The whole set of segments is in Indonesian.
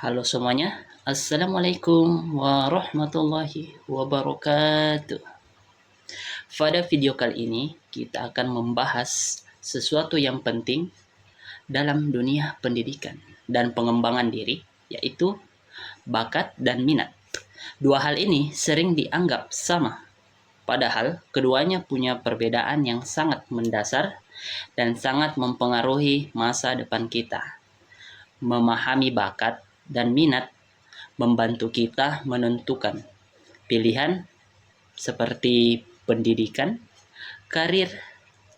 Halo semuanya, Assalamualaikum warahmatullahi wabarakatuh. Pada video kali ini, kita akan membahas sesuatu yang penting dalam dunia pendidikan dan pengembangan diri, yaitu bakat dan minat. Dua hal ini sering dianggap sama, padahal keduanya punya perbedaan yang sangat mendasar dan sangat mempengaruhi masa depan kita. Memahami bakat dan minat membantu kita menentukan pilihan seperti pendidikan, karir,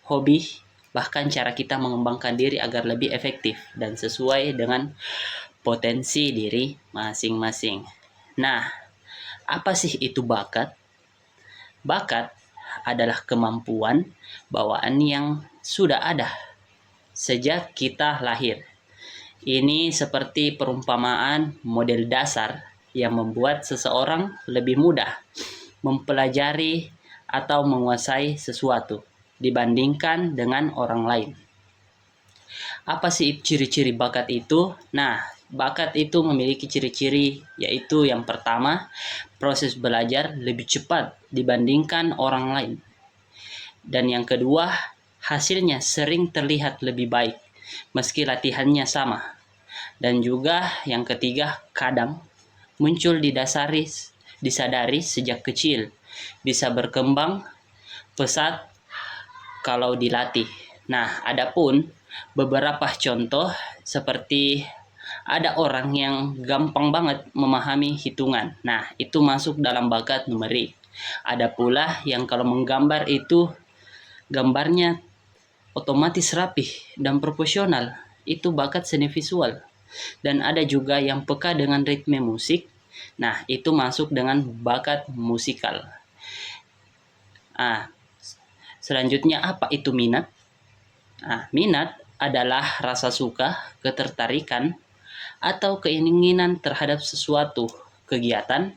hobi, bahkan cara kita mengembangkan diri agar lebih efektif dan sesuai dengan potensi diri masing-masing. Nah, apa sih itu bakat? Bakat adalah kemampuan bawaan yang sudah ada sejak kita lahir. Ini seperti perumpamaan model dasar yang membuat seseorang lebih mudah mempelajari atau menguasai sesuatu dibandingkan dengan orang lain. Apa sih ciri-ciri bakat itu? Nah, bakat itu memiliki ciri-ciri, yaitu yang pertama, proses belajar lebih cepat dibandingkan orang lain. Dan yang kedua, hasilnya sering terlihat lebih baik meski latihannya sama. Dan juga yang ketiga, kadang muncul disadari sejak kecil, bisa berkembang pesat kalau dilatih. Nah, adapun beberapa contoh seperti ada orang yang gampang banget memahami hitungan. Nah, itu masuk dalam bakat numerik. Ada pula yang kalau menggambar itu gambarnya otomatis rapih dan proporsional. Itu bakat seni visual. Dan ada juga yang peka dengan ritme musik. Nah, itu masuk dengan bakat musikal. Selanjutnya apa itu minat? Minat adalah rasa suka, ketertarikan, atau keinginan terhadap sesuatu kegiatan.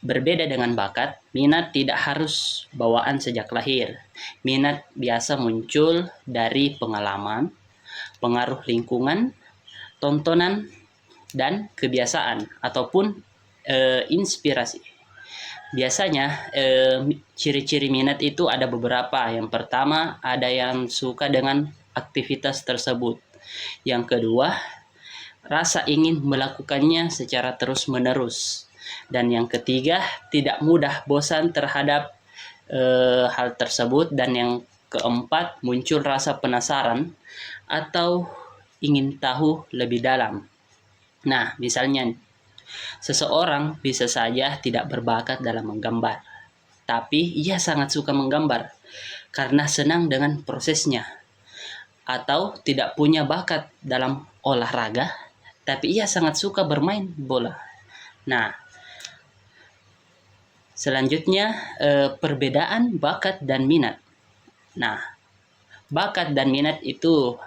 Berbeda dengan bakat, minat tidak harus bawaan sejak lahir. Minat biasa muncul dari pengalaman, pengaruh lingkungan, tontonan, dan kebiasaan ataupun inspirasi. Biasanya ciri-ciri minat itu ada beberapa. Yang pertama, ada yang suka dengan aktivitas tersebut. Yang kedua, rasa ingin melakukannya secara terus-menerus. Dan yang ketiga, tidak mudah bosan terhadap hal tersebut. Dan yang keempat, muncul rasa penasaran atau ingin tahu lebih dalam. Nah, misalnya seseorang bisa saja tidak berbakat dalam menggambar, tapi ia sangat suka menggambar karena senang dengan prosesnya. Atau tidak punya bakat dalam olahraga, tapi ia sangat suka bermain bola. Nah, selanjutnya perbedaan bakat dan minat. Nah, bakat dan minat itu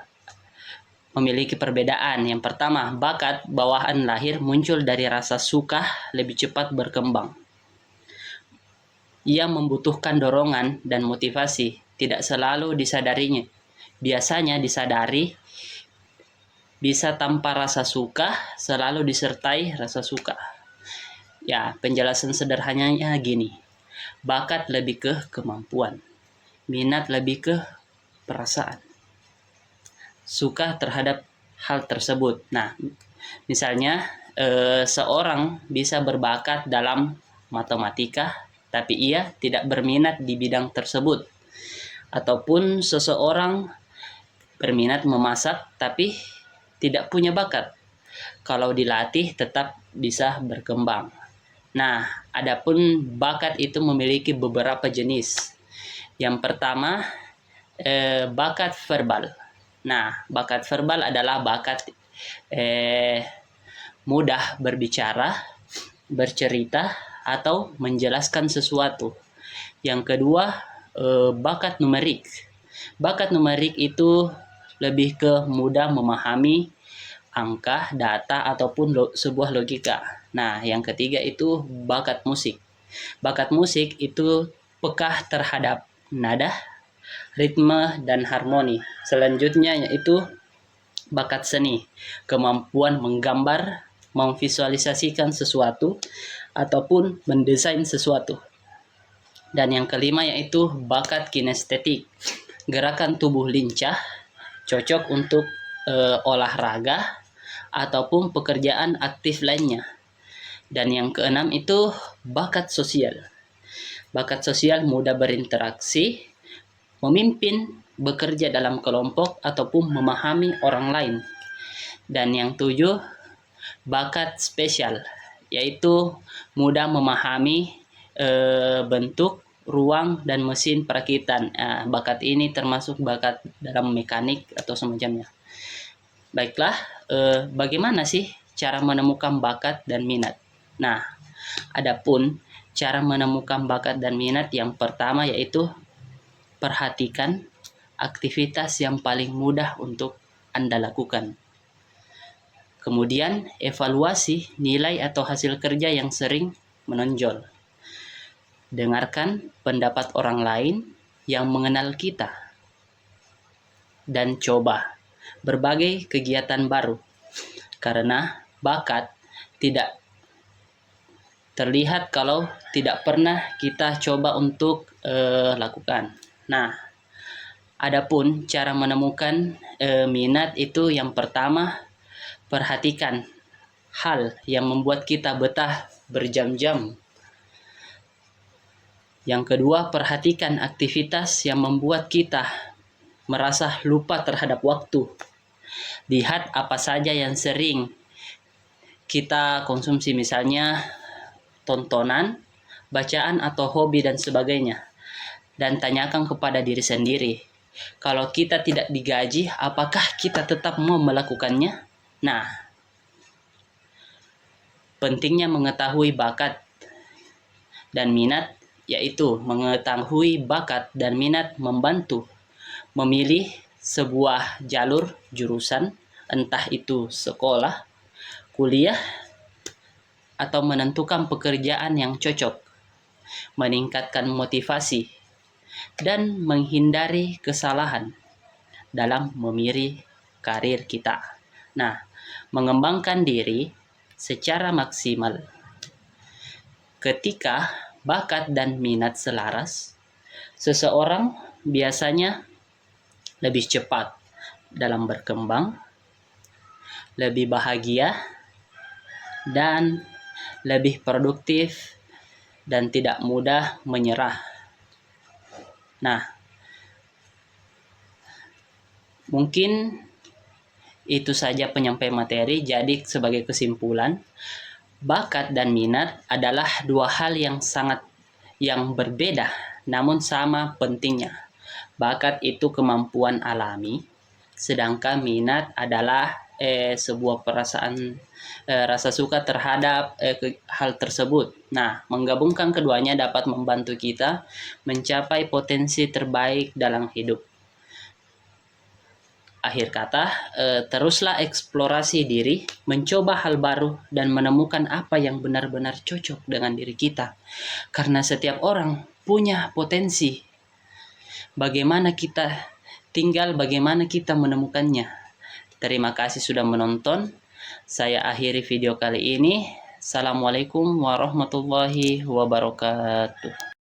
memiliki perbedaan. Yang pertama, bakat bawaan lahir muncul dari rasa suka lebih cepat berkembang. Ia membutuhkan dorongan dan motivasi, tidak selalu disadarinya. Biasanya disadari, bisa tanpa rasa suka, selalu disertai rasa suka. Ya, penjelasan sederhananya gini. Bakat lebih ke kemampuan, minat lebih ke perasaan, suka terhadap hal tersebut. Nah, misalnya seorang bisa berbakat dalam matematika, tapi ia tidak berminat di bidang tersebut. Ataupun seseorang berminat memasak, tapi tidak punya bakat. Kalau dilatih tetap bisa berkembang. Nah, adapun bakat itu memiliki beberapa jenis. Yang pertama, bakat verbal. Nah, bakat verbal adalah bakat mudah berbicara, bercerita, atau menjelaskan sesuatu. Yang kedua, bakat numerik. Bakat numerik itu lebih ke mudah memahami angka, data, ataupun sebuah logika. Nah, yang ketiga itu bakat musik. Bakat musik itu peka terhadap nada, ritme, dan harmoni. Selanjutnya yaitu bakat seni, kemampuan menggambar, memvisualisasikan sesuatu ataupun mendesain sesuatu. Dan yang kelima yaitu bakat kinestetik. Gerakan tubuh lincah, cocok untuk olahraga ataupun pekerjaan aktif lainnya. Dan yang keenam itu bakat sosial. Bakat sosial mudah berinteraksi, memimpin, bekerja dalam kelompok, ataupun memahami orang lain. Dan yang tujuh, bakat spesial, yaitu mudah memahami bentuk, ruang, dan mesin perakitan. Bakat ini termasuk bakat dalam mekanik atau semacamnya. Baiklah, bagaimana sih cara menemukan bakat dan minat? Nah, adapun cara menemukan bakat dan minat yang pertama yaitu perhatikan aktivitas yang paling mudah untuk Anda lakukan. Kemudian, evaluasi nilai atau hasil kerja yang sering menonjol. Dengarkan pendapat orang lain yang mengenal kita. Dan coba berbagai kegiatan baru. Karena bakat tidak terlihat kalau tidak pernah kita coba untuk lakukan. Nah, adapun cara menemukan minat itu yang pertama, perhatikan hal yang membuat kita betah berjam-jam. Yang kedua, perhatikan aktivitas yang membuat kita merasa lupa terhadap waktu. Lihat apa saja yang sering kita konsumsi, misalnya tontonan, bacaan, atau hobi dan sebagainya. Dan tanyakan kepada diri sendiri, kalau kita tidak digaji, apakah kita tetap mau melakukannya? Nah, pentingnya mengetahui bakat dan minat, yaitu mengetahui bakat dan minat membantu memilih sebuah jalur jurusan, entah itu sekolah, kuliah, atau menentukan pekerjaan yang cocok, meningkatkan motivasi, dan menghindari kesalahan dalam memilih karir kita. Nah, mengembangkan diri secara maksimal. Ketika bakat dan minat selaras, seseorang biasanya lebih cepat dalam berkembang, lebih bahagia, dan lebih produktif, dan tidak mudah menyerah. Nah, mungkin itu saja penyampaian materi. Jadi sebagai kesimpulan, bakat dan minat adalah dua hal yang berbeda namun sama pentingnya. Bakat itu kemampuan alami, sedangkan minat adalah sebuah perasaan, rasa suka terhadap hal tersebut. Nah, menggabungkan keduanya dapat membantu kita mencapai potensi terbaik dalam hidup. Akhir kata, teruslah eksplorasi diri, mencoba hal baru, dan menemukan apa yang benar-benar cocok dengan diri kita. Karena setiap orang punya potensi. Bagaimana kita menemukannya. Terima kasih sudah menonton. Saya akhiri video kali ini. Assalamualaikum warahmatullahi wabarakatuh.